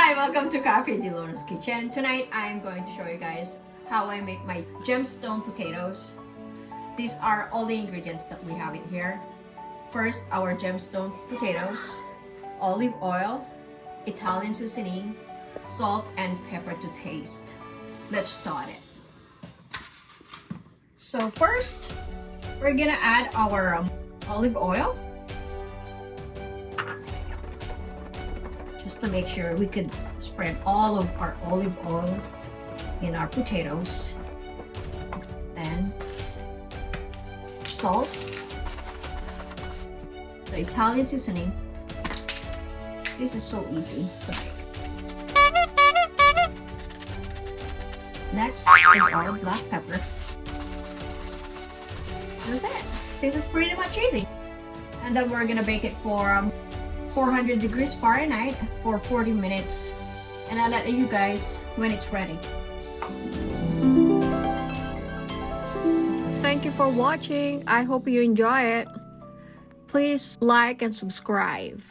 Hi, welcome to Cafe de Lona's Kitchen. Tonight, I'm going to show you guys how I make my gemstone potatoes. These are all the ingredients that we have in here. First, our gemstone potatoes, olive oil, Italian seasoning, salt and pepper to taste. Let's start it. So first, we're gonna add our olive oil. Just to make sure we could spread all of our olive oil in our potatoes. Then salt, the Italian seasoning. This is so easy to make. Next is our black pepper. That's it. This is pretty much easy. And then we're gonna bake it for 400 degrees Fahrenheit for 40 minutes. And I'll let you guys when it's ready. Thank you for watching. I hope you enjoy it. Please like and subscribe.